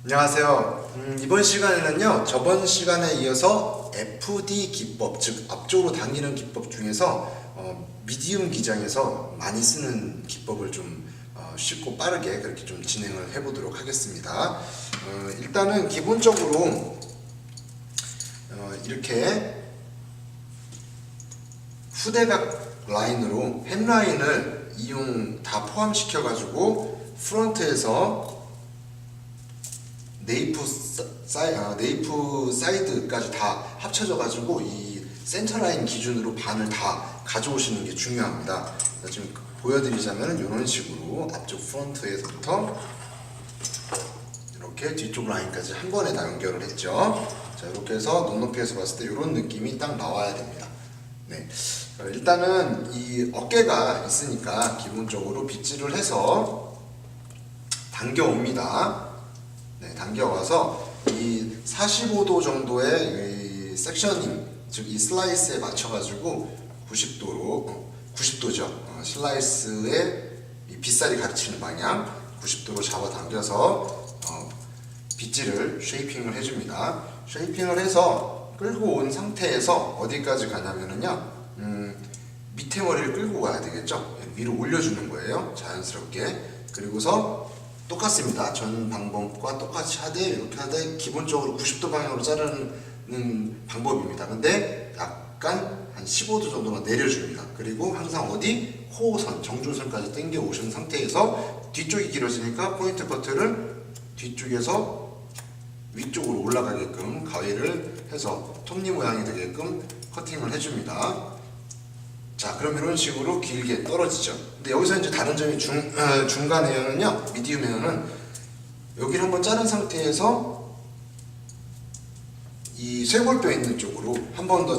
안녕하세요. 이번 시간에는요, 저번 시간에 이어서 FD 기법, 즉 앞쪽으로 당기는 기법 중에서 미디움 기장에서 많이 쓰는 기법을 좀 쉽고 빠르게 그렇게 좀 진행을 해보도록 하겠습니다. 일단은 기본적으로 이렇게 후대각 라인으로 햄라인을 다 포함시켜가지고 프론트에서 네이프 사이드까지 다 합쳐져가지고 이 센터라인 기준으로 반을 다 가져오시는 게 중요합니다. 지금 보여드리자면 이런 식으로 앞쪽 프론트에서부터 이렇게 뒤쪽 라인까지 한 번에 다 연결을 했죠. 자, 이렇게 해서 눈높이에서 봤을 때 이런 느낌이 딱 나와야 됩니다. 네. 일단은 이 어깨가 있으니까 기본적으로 빗질을 해서 당겨옵니다. 네, 당겨와서 이 45도 정도의 이 섹셔닝, 즉 이 슬라이스에 맞춰가지고 90도죠. 슬라이스의 이 빗살이 가르치는 방향 90도로 잡아당겨서 빗질을 쉐이핑을 해줍니다. 쉐이핑을 해서 끌고 온 상태에서 어디까지 가냐면은요, 밑에 머리를 끌고 가야 되겠죠. 위로 올려주는 거예요. 자연스럽게. 그리고서 똑같습니다. 전 방법과 똑같이 하되 이렇게 하되 기본적으로 90도 방향으로 자르는 방법입니다. 근데 약간 한 15도 정도만 내려줍니다. 그리고 항상 어디 호선, 정중선까지 당겨 오신 상태에서 뒤쪽이 길어지니까 포인트 커트를 뒤쪽에서 위쪽으로 올라가게끔 가위를 해서 톱니 모양이 되게끔 커팅을 해줍니다. 자, 그럼 이런 식으로 길게 떨어지죠. 근데 여기서 이제 다른 점이 중간 에어는요, 미디움 에어는 여기를 한번 자른 상태에서 이 쇄골뼈 있는 쪽으로 한 번 더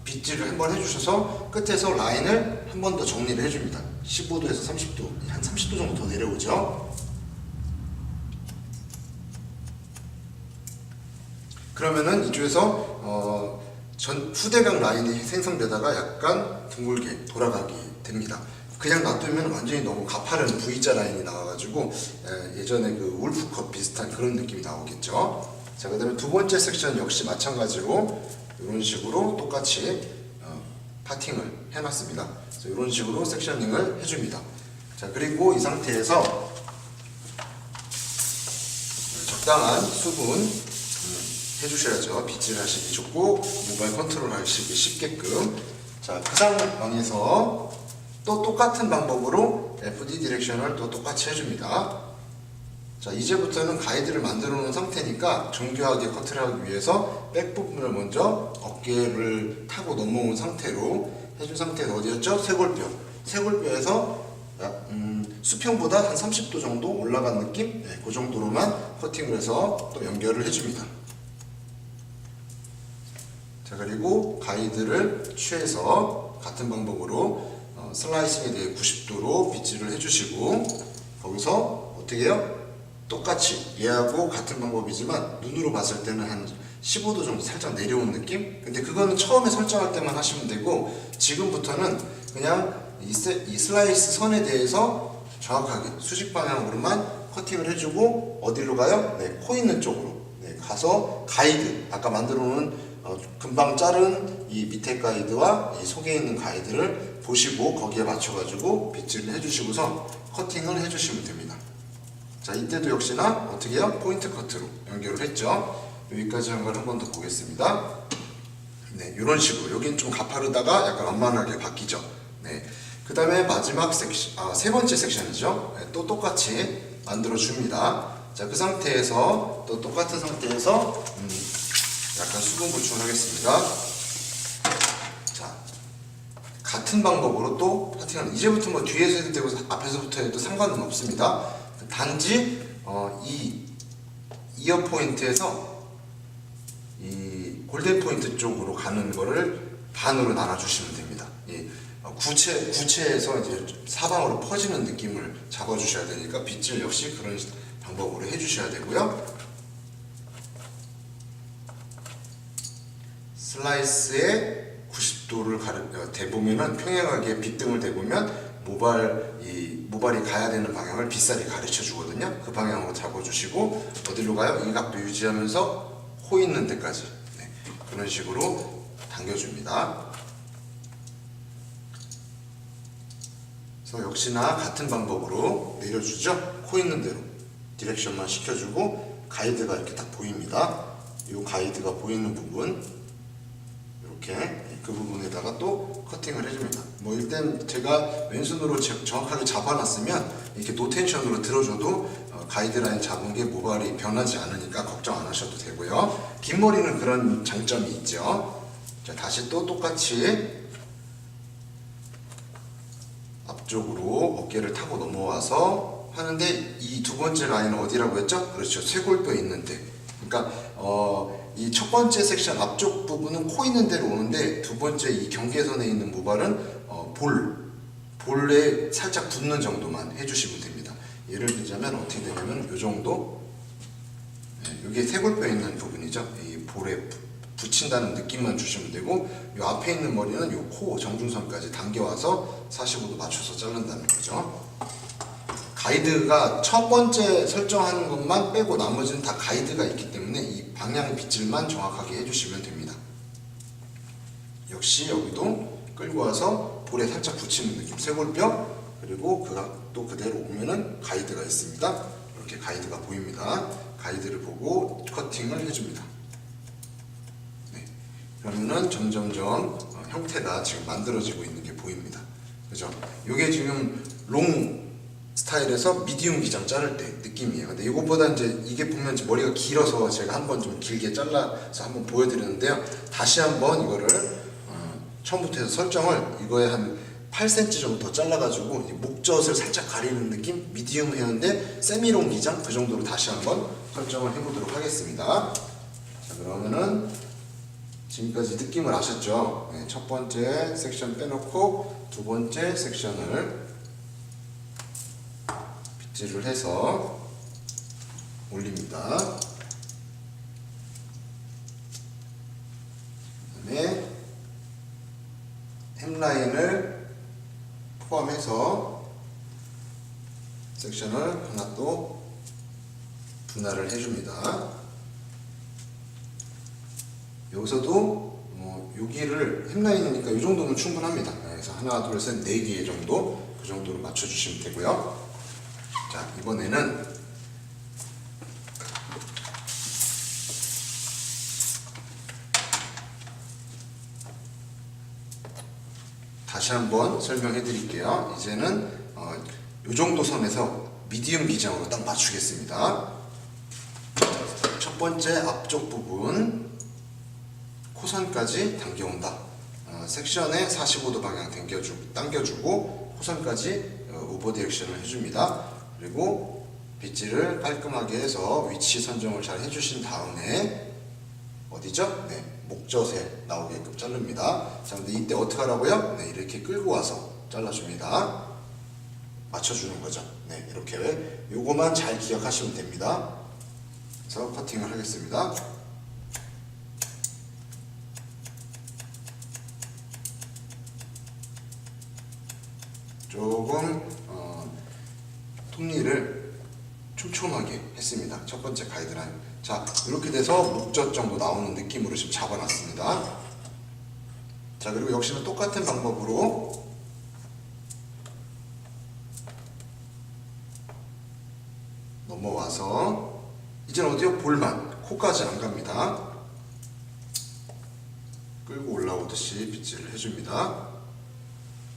빗질을 한 번 해주셔서 끝에서 라인을 한 번 더 정리를 해줍니다. 15도에서 30도, 한 30도 정도 더 내려오죠. 그러면은 이쪽에서 전 후대각 라인이 생성되다가 약간 둥글게 돌아가게 됩니다. 그냥 놔두면 완전히 너무 가파른 V자 라인이 나와가지고 예전에 그 울프컷 비슷한 그런 느낌이 나오겠죠. 자, 그 다음에 두 번째 섹션 역시 마찬가지로 이런 식으로 똑같이 파팅을 해놨습니다. 그래서 이런 식으로 섹셔닝을 해줍니다. 자, 그리고 이 상태에서 적당한 수분 해주셔야죠. 빗질 하시기 좋고 모바일 컨트롤 하시기 쉽게끔. 자, 그 상황에서 또 똑같은 방법으로 FD 디렉션을 또 똑같이 해줍니다. 자, 이제부터는 가이드를 만들어 놓은 상태니까 정교하게 커트를 하기 위해서 백 부분을 먼저 어깨를 타고 넘어온 상태로 해준 상태에서 어디였죠? 쇄골뼈에서 수평보다 한 30도 정도 올라간 느낌? 네, 그 정도로만 커팅을 해서 또 연결을 해줍니다. 자, 그리고 가이드를 취해서 같은 방법으로 슬라이싱에 대해 90도로 빗질을 해주시고 거기서 어떻게 해요? 똑같이 얘하고 같은 방법이지만 눈으로 봤을 때는 한 15도 정도 살짝 내려온 느낌? 근데 그거는 처음에 설정할 때만 하시면 되고 지금부터는 그냥 이 슬라이스 선에 대해서 정확하게 수직 방향으로만 커팅을 해주고 어디로 가요? 네, 코 있는 쪽으로 가서 가이드, 아까 만들어 놓은 금방 자른 이 밑에 가이드와 이 속에 있는 가이드를 보시고 거기에 맞춰가지고 빗질을 해주시고서 커팅을 해주시면 됩니다. 자, 이때도 역시나 어떻게 해요? 포인트 커트로 연결을 했죠. 여기까지 한 걸 한 번 더 보겠습니다. 네, 이런 식으로 여긴 좀 가파르다가 약간 완만하게 바뀌죠. 네, 그 다음에 마지막 섹션, 세 번째 섹션이죠. 네, 또 똑같이 만들어 줍니다. 자, 그 상태에서 또 똑같은 상태에서 약간 수분 보충을 하겠습니다. 자, 같은 방법으로 또 파팅하는, 이제부터 뭐 뒤에서 해도 되고 앞에서부터 해도 상관은 없습니다. 단지 이 이어 포인트에서 이 골든 포인트 쪽으로 가는 거를 반으로 나눠주시면 됩니다. 이 구체에서 이제 사방으로 퍼지는 느낌을 잡아주셔야 되니까 빗질 역시 그런 방법으로 해주셔야 되고요. 슬라이스에 90도를 대보면은 평행하게 빗등을 대보면 모발이 가야 되는 방향을 빗살이 가르쳐 주거든요. 그 방향으로 잡아주시고 어디로 가요? 이 각도 유지하면서 코 있는 데까지 그런 식으로 당겨줍니다. 그래서 역시나 같은 방법으로 내려주죠. 코 있는 대로 디렉션만 시켜주고 가이드가 이렇게 딱 보입니다. 이 가이드가 보이는 부분 이렇게 그 부분에다가 또 커팅을 해줍니다. 뭐 일단 제가 왼손으로 정확하게 잡아놨으면 이렇게 노텐션으로 들어줘도 가이드라인 잡은 게 모발이 변하지 않으니까 걱정 안 하셔도 되고요. 긴 머리는 그런 장점이 있죠. 자, 다시 또 똑같이 앞쪽으로 어깨를 타고 넘어와서 하는데 이 두 번째 라인은 어디라고 했죠? 그렇죠. 쇄골뼈 있는데. 그러니까 이 첫 번째 섹션 앞쪽 부분은 코 있는 데로 오는데 두 번째 이 경계선에 있는 모발은 볼에 살짝 붙는 정도만 해주시면 됩니다. 예를 들자면 어떻게 되냐면 이 정도, 이게 쇄골뼈 있는 부분이죠. 이 볼에 붙인다는 느낌만 주시면 되고 이 앞에 있는 머리는 이 코 정중선까지 당겨와서 45도 맞춰서 자른다는 거죠. 가이드가 첫 번째 설정하는 것만 빼고 나머지는 다 가이드가 있기 때문에 이 방향 빗질만 정확하게 해주시면 됩니다. 역시 여기도 끌고 와서 볼에 살짝 붙이는 느낌, 쇄골뼈, 그리고 그 각도 그대로 오면은 가이드가 있습니다. 이렇게 가이드가 보입니다. 가이드를 보고 커팅을 해줍니다. 그러면은 점점점 형태가 지금 만들어지고 있는 게 보입니다. 그죠? 이게 지금 롱 스타일에서 미디움 기장 자를 때 느낌이에요. 근데 이것보다 이게 보면 머리가 길어서 제가 한번 좀 길게 잘라서 한번 보여드렸는데요. 다시 한번 이거를 처음부터 해서 설정을 이거에 한 8cm 정도 더 잘라가지고 목젖을 살짝 가리는 느낌, 미디움 헤어인데 세미롱 기장 그 정도로 다시 한번 설정을 해보도록 하겠습니다. 자, 그러면은 지금까지 느낌을 아셨죠? 첫 번째 섹션 빼놓고 두 번째 섹션을 빗질을 해서 올립니다. 그 다음에 햄라인을 포함해서 섹션을 하나 또 분할을 해줍니다. 여기서도 여기를 햄라인이니까 이 정도면 충분합니다. 그래서 하나, 둘, 셋, 네 개 정도 그 정도로 맞춰주시면 되고요. 자, 이번에는 다시 한번 설명해 드릴게요. 이제는 이 정도 선에서 미디움 기장으로 딱 맞추겠습니다. 첫 번째 앞쪽 부분 코선까지 당겨온다. 섹션에 45도 방향 당겨주고 코선까지 오버 디렉션을 해줍니다. 그리고 빗질을 깔끔하게 해서 위치 선정을 잘 해주신 다음에 어디죠? 네, 목젖에 나오게끔 자릅니다. 자, 근데 이때 어떻게 하라고요? 네, 이렇게 끌고 와서 잘라줍니다. 맞춰주는 거죠. 네, 이렇게 요거만 잘 기억하시면 됩니다. 그래서 커팅을 하겠습니다. 조금 톱니를 촘촘하게 했습니다. 첫 번째 가이드라인. 자, 이렇게 돼서 목젖 정도 나오는 느낌으로 지금 잡아놨습니다. 자, 그리고 역시나 똑같은 방법으로 넘어와서 이제는 어디요? 볼만, 코까지 안 갑니다. 끌고 올라오듯이 빗질을 해줍니다.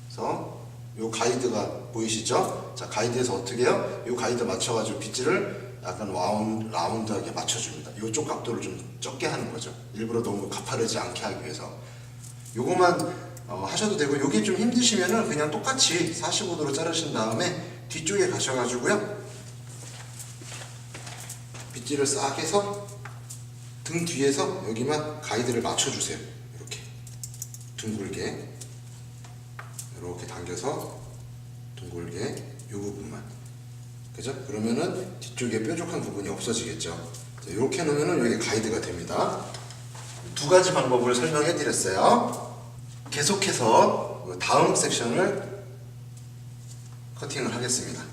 그래서 요 가이드가 보이시죠? 자, 가이드에서 어떻게 해요? 요 가이드 맞춰가지고 빗질을 약간 라운드하게 맞춰줍니다. 요쪽 각도를 좀 적게 하는 거죠. 일부러 너무 가파르지 않게 하기 위해서. 요거만 하셔도 되고, 요게 좀 힘드시면은 그냥 똑같이 45도로 자르신 다음에 뒤쪽에 가셔가지고요. 빗질을 싹 해서 등 뒤에서 여기만 가이드를 맞춰주세요. 이렇게 둥글게. 이렇게 당겨서 둥글게 이 부분만, 그죠? 그러면은 뒤쪽에 뾰족한 부분이 없어지겠죠. 자, 이렇게 놓으면은 여기 가이드가 됩니다. 두 가지 방법을 설명해 드렸어요. 계속해서 다음 섹션을 커팅을 하겠습니다.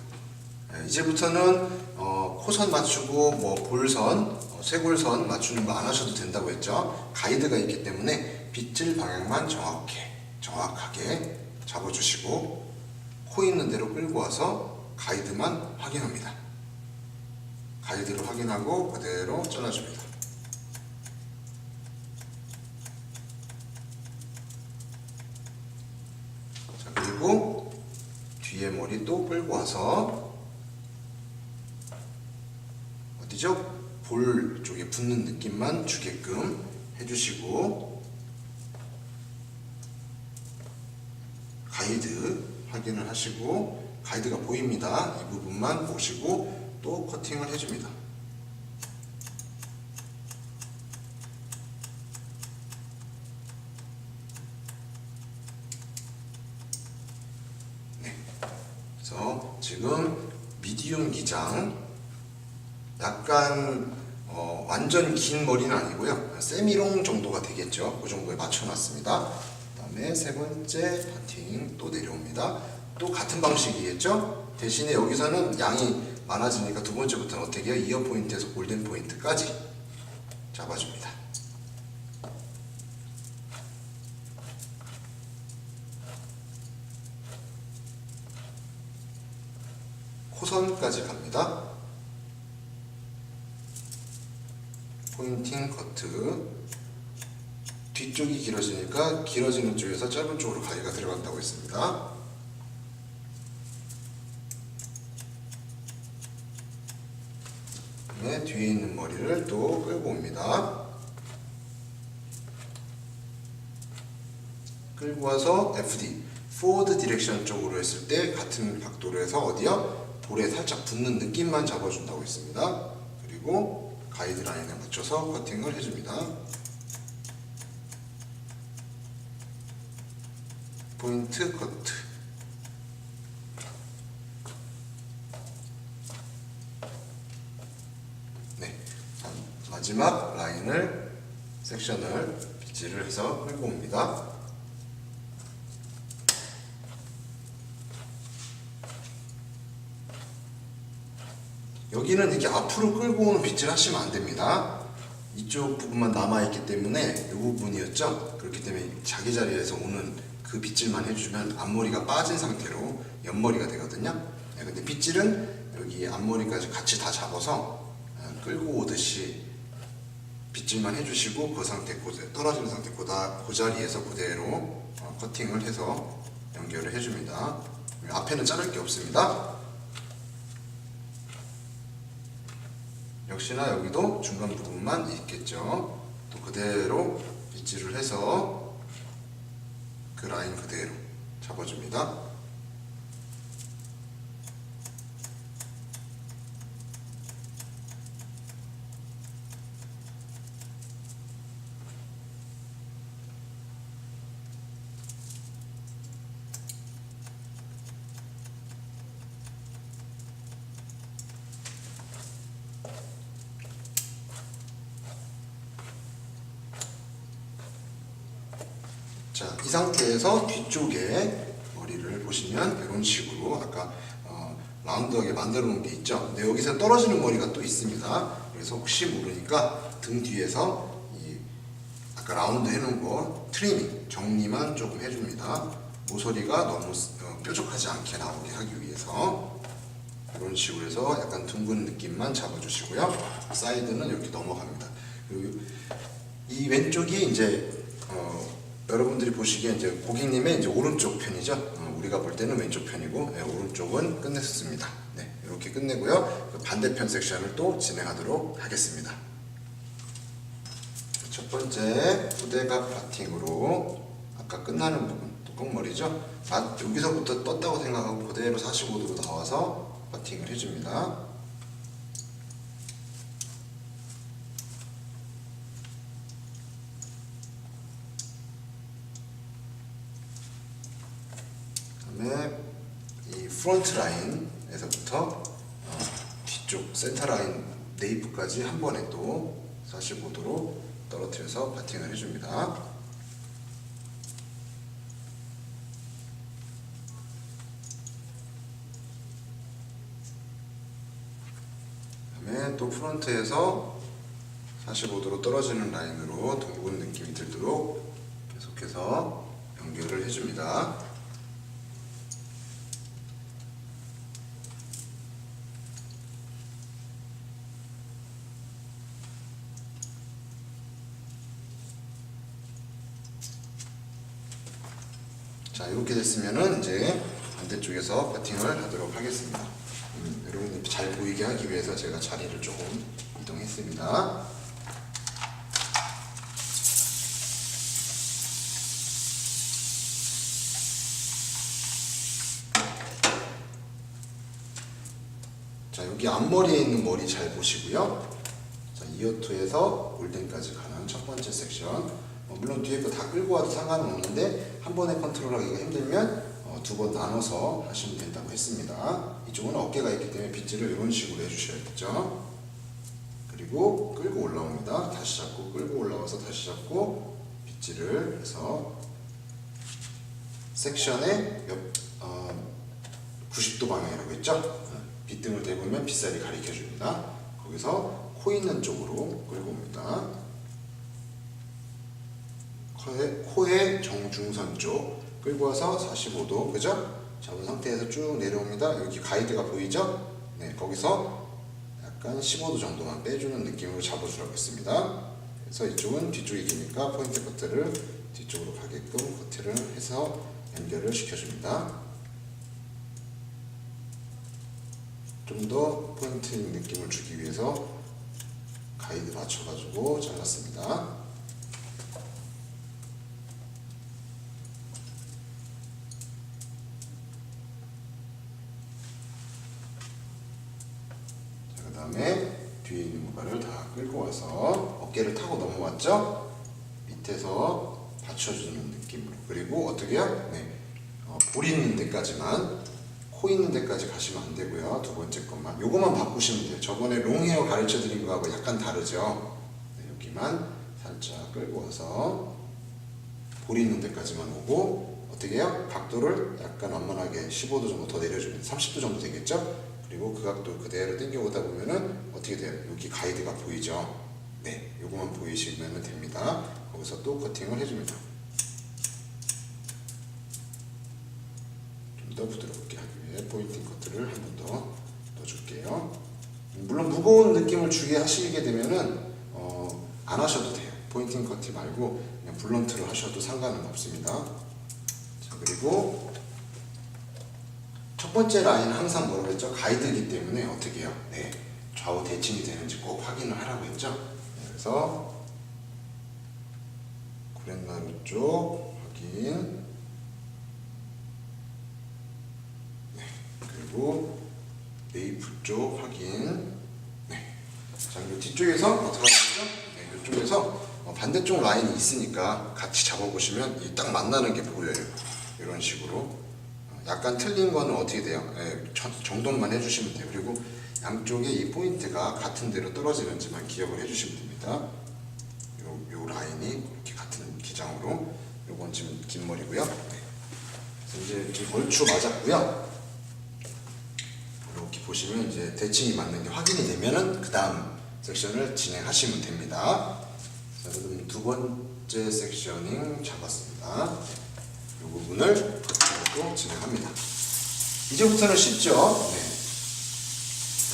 이제부터는 코선 맞추고 뭐 볼선, 쇄골선 맞추는 거 안 하셔도 된다고 했죠. 가이드가 있기 때문에 빗질 방향만 정확하게 잡아주시고 코 있는 대로 끌고 와서 가이드만 확인합니다. 가이드를 확인하고 그대로 잘라줍니다. 자, 그리고 뒤에 머리 또 끌고 와서 어디죠? 볼 쪽에 붙는 느낌만 주게끔 해주시고 가이드 확인을 하시고 가이드가 보입니다. 이 부분만 보시고 또 커팅을 해줍니다. 네. 그래서 지금 미디움 기장 약간 완전 긴 머리는 아니고요. 세미롱 정도가 되겠죠. 그 정도에 맞춰놨습니다. 그 다음에 세 번째 파팅 또 내려옵니다. 또 같은 방식이겠죠. 대신에 여기서는 양이 많아지니까 두 번째부터는 어떻게 해요? 이어 포인트에서 골든 포인트까지 잡아줍니다. 코선까지 갑니다. 포인팅 커트. 뒤쪽이 길어지니까 길어지는 쪽에서 짧은 쪽으로 가위가 들어간다고 했습니다. 네, 뒤에 있는 머리를 또 끌고 옵니다. 끌고 와서 FD, 포워드 디렉션 쪽으로 했을 때 같은 각도로 해서 어디요? 볼에 살짝 붙는 느낌만 잡아준다고 했습니다. 그리고 가이드라인에 맞춰서 커팅을 해줍니다. 포인트 커트. 네, 마지막 라인을 섹션을 빗질을 해서 끌고 옵니다. 여기는 이렇게 앞으로 끌고 오는 빗질 하시면 안 됩니다. 이쪽 부분만 남아있기 때문에 이 부분이었죠. 그렇기 때문에 자기 자리에서 오는 그 빗질만 해주면 앞머리가 빠진 상태로 옆머리가 되거든요. 네, 근데 빗질은 여기 앞머리까지 같이 다 잡아서 끌고 오듯이 빗질만 해주시고 그 상태, 떨어지는 상태 그 자리에서 그대로 커팅을 해서 연결을 해줍니다. 앞에는 자를 게 없습니다. 역시나 여기도 중간 부분만 있겠죠. 또 그대로 빗질을 해서 그 라인 그대로 잡아줍니다. 자, 이 상태에서 뒤쪽에 머리를 보시면 이런 식으로 아까 라운드하게 만들어 놓은 게 있죠. 근데 여기서 떨어지는 머리가 또 있습니다. 그래서 혹시 모르니까 등 뒤에서 아까 라운드 해놓은 거 트리밍, 정리만 조금 해줍니다. 모서리가 너무 뾰족하지 않게 나오게 하기 위해서 이런 식으로 해서 약간 둥근 느낌만 잡아주시고요. 사이드는 이렇게 넘어갑니다. 그리고 이 왼쪽이 이제 여러분들이 보시기에 이제 고객님의 이제 오른쪽 편이죠. 우리가 볼 때는 왼쪽 편이고, 네, 오른쪽은 끝냈습니다. 네, 이렇게 끝내고요. 그 반대편 섹션을 또 진행하도록 하겠습니다. 첫 번째 후대각 파팅으로 아까 끝나는 부분, 뚜껑머리죠. 여기서부터 떴다고 생각하고 그대로 45도로 나와서 파팅을 해줍니다. 그다음에 이 프론트 라인에서부터 뒤쪽 센터 라인 네이프까지 한 번에 또 45도로 떨어뜨려서 파팅을 해줍니다. 다음에 또 프론트에서 45도로 떨어지는 라인으로 둥근 느낌이 들도록 계속해서 연결을 해줍니다. 자, 이렇게 됐으면은 이제 반대쪽에서 커팅을 하도록 하겠습니다. 여러분들 잘 보이게 하기 위해서 제가 자리를 조금 이동했습니다. 자, 여기 앞머리에 있는 머리 잘 보시고요. 자, 이어투에서 골덴까지 가는 첫 번째 섹션. 물론 뒤에 거 다 끌고 와도 상관은 없는데 한 번에 컨트롤하기가 힘들면 두 번 나눠서 하시면 된다고 했습니다. 이쪽은 어깨가 있기 때문에 빗질을 이런 식으로 해주셔야겠죠. 그리고 끌고 올라옵니다. 다시 잡고 끌고 올라와서 다시 잡고 빗질을 해서 섹션의 90도 방향이라고 했죠. 빗등을 대보면 빗살이 가리켜줍니다. 거기서 코 있는 쪽으로 끌고 옵니다. 코의 정중선 쪽 끌고 와서 45도, 그죠? 잡은 상태에서 쭉 내려옵니다. 여기 가이드가 보이죠? 네, 거기서 약간 15도 정도만 빼주는 느낌으로 잡아주라고 했습니다. 그래서 이쪽은 뒤쪽이 기니까 포인트 커트를 뒤쪽으로 가게끔 커트를 해서 연결을 시켜줍니다. 좀 더 포인트 느낌을 주기 위해서 가이드 맞춰가지고 잘랐습니다. 그 다음에 뒤에 있는 모발을 다 끌고 와서 어깨를 타고 넘어왔죠? 밑에서 받쳐주는 느낌으로. 그리고 어떻게 해요? 네. 볼 있는 데까지만, 코 있는 데까지 가시면 안 되고요. 두 번째 것만. 요거만 바꾸시면 돼요. 저번에 롱헤어 가르쳐 드린 거하고 약간 다르죠? 네, 여기만 살짝 끌고 와서 볼 있는 데까지만 오고, 어떻게 해요? 각도를 약간 완만하게 15도 정도 더 내려주면 30도 정도 되겠죠? 그리고 그 각도 그대로 당겨오다 보면은 어떻게 돼요? 여기 가이드가 보이죠? 네, 요거만 보이시면 됩니다. 거기서 또 커팅을 해줍니다. 좀 더 부드럽게 하기 위해 포인팅 커트를 한 번 더 넣어줄게요. 물론 무거운 느낌을 주게 하시게 되면은 안 하셔도 돼요. 포인팅 커트 말고 그냥 블런트로 하셔도 상관은 없습니다. 자, 그리고 첫 번째 라인은 항상 뭐라고 했죠? 가이드이기 때문에 어떻게 해요? 네, 좌우 대칭이 되는지 꼭 확인을 하라고 했죠? 네, 그래서 구렛나루 쪽 확인, 네, 그리고 네이프 쪽 확인. 네. 자, 그리고 뒤쪽에서 어떻게 하는 거죠? 네, 이쪽에서 반대쪽 라인이 있으니까 같이 잡아보시면 딱 만나는 게 보여요. 이런 식으로. 약간 틀린 거는 어떻게 돼요? 예, 정돈만 해주시면 돼요. 그리고 양쪽에 이 포인트가 같은 데로 떨어지는지만 기억을 해주시면 됩니다. 요 라인이 이렇게 같은 기장으로. 요건 지금 긴 머리고요. 네. 그래서 이제 지금 얼추 맞았고요. 이렇게 보시면 이제 대칭이 맞는 게 확인이 되면은 그 다음 섹션을 진행하시면 됩니다. 자, 그럼 두 번째 섹셔닝 잡았습니다. 이 부분을 또 진행합니다. 이제부터는 쉽죠? 네.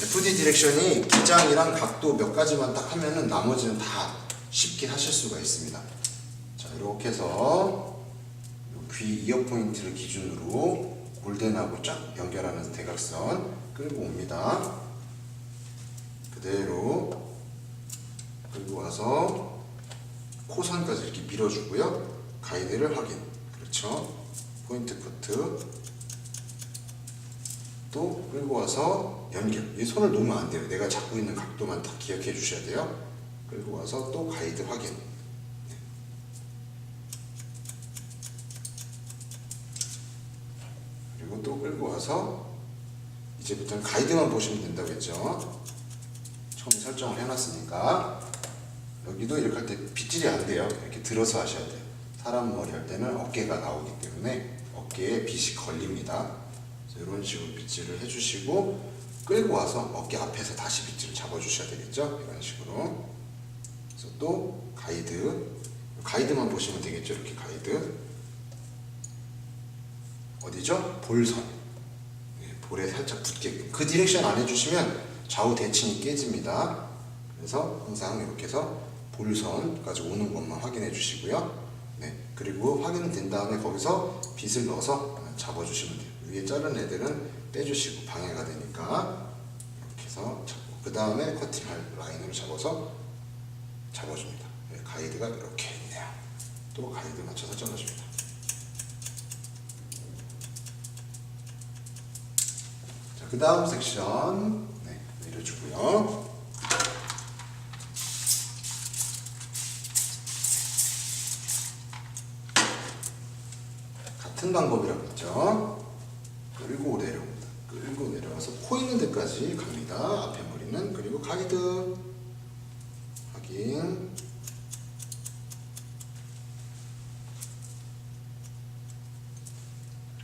FD 디렉션이 기장이랑 각도 몇 가지만 딱 하면은 나머지는 다 쉽게 하실 수가 있습니다. 자, 이렇게 해서 귀 이어 포인트를 기준으로 골덴하고 쫙 연결하는 대각선 끌고 옵니다. 그대로 끌고 와서 코선까지 이렇게 밀어주고요. 가이드를 확인. 그렇죠? 포인트 커트 또 끌고 와서 연결. 이 손을 놓으면 안 돼요. 내가 잡고 있는 각도만 다 기억해 주셔야 돼요. 끌고 와서 또 가이드 확인. 네. 그리고 또 끌고 와서 이제부터는 가이드만 보시면 된다고 했죠. 처음에 설정을 해놨으니까. 여기도 이렇게 할 때 빗질이 안 돼요. 이렇게 들어서 하셔야 돼요. 사람 머리 할 때는 어깨가 나오기 때문에 어깨에 빗이 걸립니다. 이런 식으로 빗질을 해주시고, 끌고 와서 어깨 앞에서 다시 빗질을 잡아주셔야 되겠죠. 이런 식으로. 그래서 또 가이드만 보시면 되겠죠. 이렇게 가이드 어디죠? 볼선. 볼에 살짝 붙게끔. 그 디렉션 안 해주시면 좌우 대칭이 깨집니다. 그래서 항상 이렇게 해서 볼선까지 오는 것만 확인해 주시고요. 네, 그리고 확인된 다음에 거기서 빗을 넣어서 잡아주시면 돼요. 위에 자른 애들은 빼주시고 방해가 되니까 이렇게 해서 잡고 그 다음에 커팅할 라인으로 잡아서 잡아줍니다. 네, 가이드가 이렇게 있네요. 또 가이드 맞춰서 잘라줍니다. 자, 그 다음 섹션 내려주고요. 같은 방법이라고 했죠. 끌고 내려옵니다. 끌고 내려와서 코 있는 데까지 갑니다. 앞에 머리는. 그리고 가이드 확인.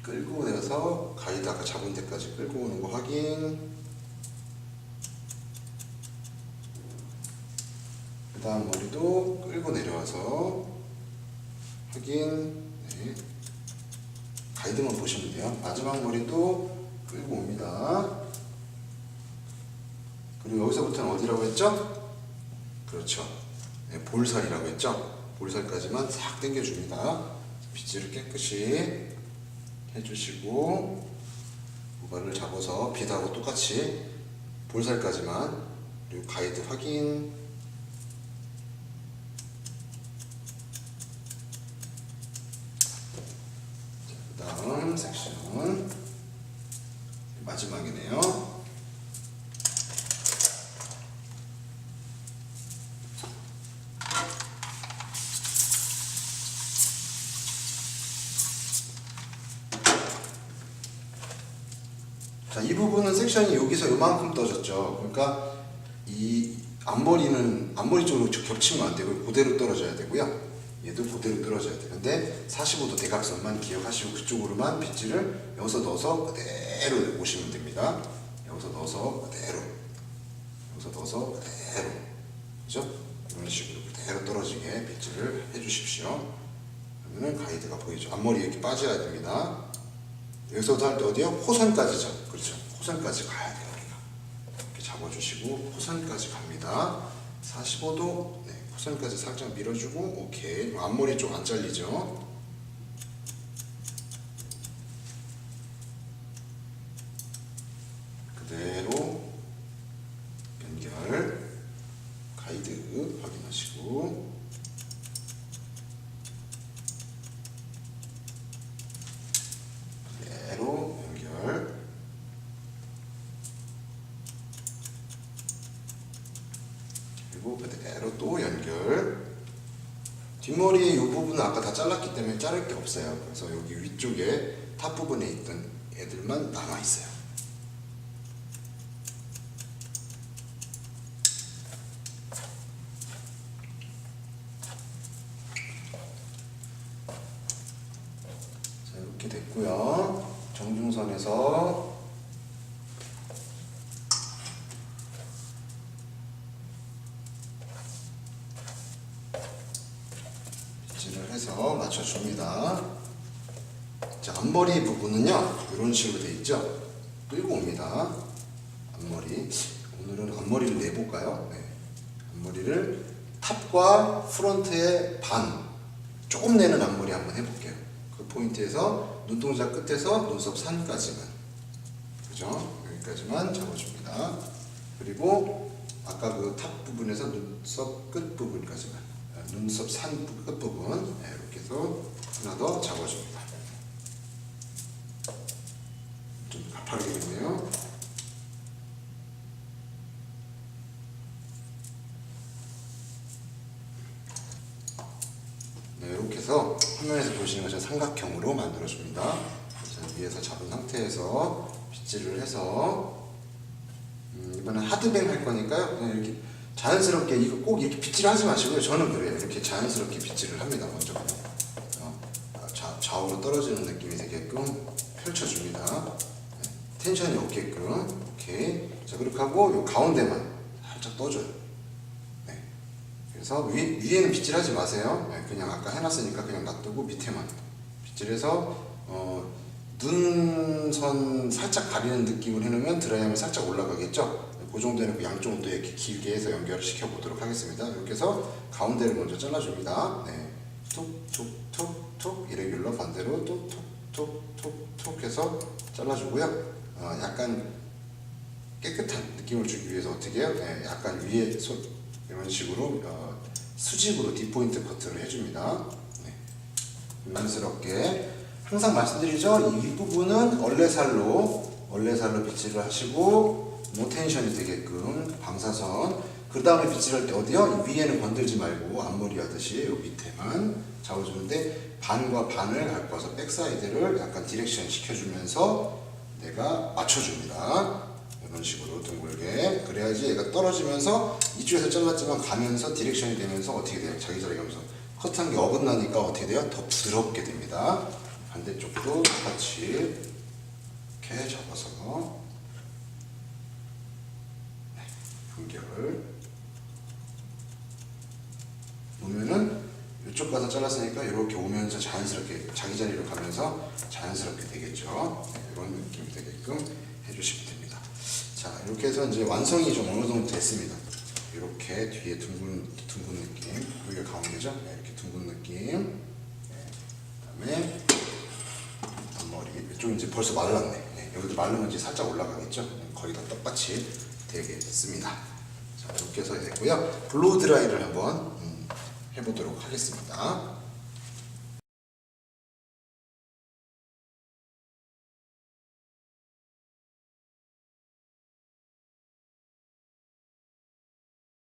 끌고 내려서 가이드 아까 잡은 데까지 끌고 오는 거 확인. 그 다음 머리도 끌고 내려와서 확인. 네. 가이드만 보시면 돼요. 마지막 머리도 끌고 옵니다. 그리고 여기서부터는 어디라고 했죠? 그렇죠. 네, 볼살이라고 했죠. 볼살까지만 싹 당겨줍니다. 빗질을 깨끗이 해주시고 모발을 잡아서 빗하고 똑같이 볼살까지만. 그리고 가이드 확인. 다음 섹션 마지막이네요. 자, 이 부분은 섹션이 여기서 요만큼 떠졌죠. 그러니까 이 앞머리 쪽으로 겹치면 안 되고 그대로 떨어져야 되고요. 얘도 그대로 떨어져야 되는데 45도 대각선만 기억하시고 그쪽으로만 빗질을 여기서 넣어서 그대로 오시면 됩니다. 여기서 넣어서 그대로, 여기서 넣어서 그대로, 그죠? 이런 식으로 그대로 떨어지게 빗질을 해주십시오. 그러면은 가이드가 보이죠. 앞머리 이렇게 빠져야 됩니다. 여기서도 할 때 어디요? 호선까지죠. 그렇죠. 호선까지 가야 돼요. 우리가 이렇게 잡아주시고 호선까지 갑니다. 45도. 네. 호선까지 살짝 밀어주고 오케이. 앞머리 쪽 안 잘리죠. 그대로 연결. 가이드 확인하시고 그대로 연결. 그리고 그대로 또 연결. 뒷머리의 이 부분은 아까 다 잘랐기 때문에 자를 게 없어요. 그래서 여기 위쪽에 탑 부분에 있던 애들만 남아 있어요. 자, 이렇게 됐고요. 정중선에서 해서 맞춰줍니다. 자, 앞머리 부분은요 이런 식으로 되어 있죠. 끌고 옵니다. 앞머리. 오늘은 앞머리를 내볼까요? 네. 앞머리를 탑과 프론트의 반 조금 내는 앞머리 한번 해볼게요. 그 포인트에서 눈동자 끝에서 눈썹 산까지만, 그죠? 여기까지만 잡아줍니다. 그리고 아까 그 탑 부분에서 눈썹 끝 부분까지만, 눈썹 산 끝부분 이렇게 해서 하나 더 잡아줍니다. 좀 가파르겠네요. 네, 이렇게 해서 화면에서 보시는 것처럼 삼각형으로 만들어줍니다. 위에서 잡은 상태에서 빗질을 해서 이번엔 하드뱅 할 거니까요. 그냥 이렇게 자연스럽게, 이거 꼭 이렇게 빗질을 하지 마시고요. 저는 그래요. 이렇게 자연스럽게 빗질을 합니다. 먼저 좌우로 떨어지는 느낌이 되게끔 펼쳐줍니다. 텐션이 없게끔. 오케이. 자, 그렇게 하고 요 가운데만 살짝 떠줘요. 네. 그래서 위에는 빗질하지 마세요. 네, 그냥 아까 해놨으니까 그냥 놔두고 밑에만 빗질해서 눈선 살짝 가리는 느낌을 해놓으면 드라이하면 살짝 올라가겠죠. 그 정도는 그 양쪽은 또 이렇게 길게 해서 연결을 시켜 보도록 하겠습니다. 이렇게 해서 가운데를 먼저 잘라줍니다. 네. 툭툭툭툭 이레귤러 반대로 또 툭툭툭툭 해서 잘라주고요. 약간 깨끗한 느낌을 주기 위해서 어떻게 해요? 네, 약간 위에 이런 식으로 수직으로 뒷포인트 커트를 해줍니다. 네. 자연스럽게 항상 말씀드리죠. 이 윗부분은 얼레살로 빗질을 하시고 노텐션이 되게끔 방사선. 그 다음에 빗질할 때 어디요? 위에는 건들지 말고 앞머리 하듯이 요 밑에만 잡아주는데 반과 반을 갖고 와서 백사이드를 약간 디렉션 시켜주면서 내가 맞춰줍니다. 이런 식으로 둥글게. 그래야지 얘가 떨어지면서 이쪽에서 잘랐지만 가면서 디렉션이 되면서 어떻게 돼요? 자기 자리 가면서 커트한 게 어긋나니까 어떻게 돼요? 더 부드럽게 됩니다. 반대쪽도 같이 이렇게 잡아서 연결 오면은 이쪽 가서 잘랐으니까 이렇게 오면서 자연스럽게 자기 자리로 가면서 자연스럽게 되겠죠. 네, 이런 느낌이 되게끔 해주시면 됩니다. 자, 이렇게 해서 이제 완성이 좀 어느 정도 됐습니다. 이렇게 뒤에 둥근 느낌, 여기가 가운데죠. 네, 이렇게 둥근 느낌. 네, 그다음에 앞머리 이쪽 이제 벌써 말랐네. 네, 여기도 마르면 이제 살짝 올라가겠죠. 거의 다 똑같이 되겠습니다. 자, 이렇게 해서 됐고요. 블로우 드라이를 한번 해보도록 하겠습니다.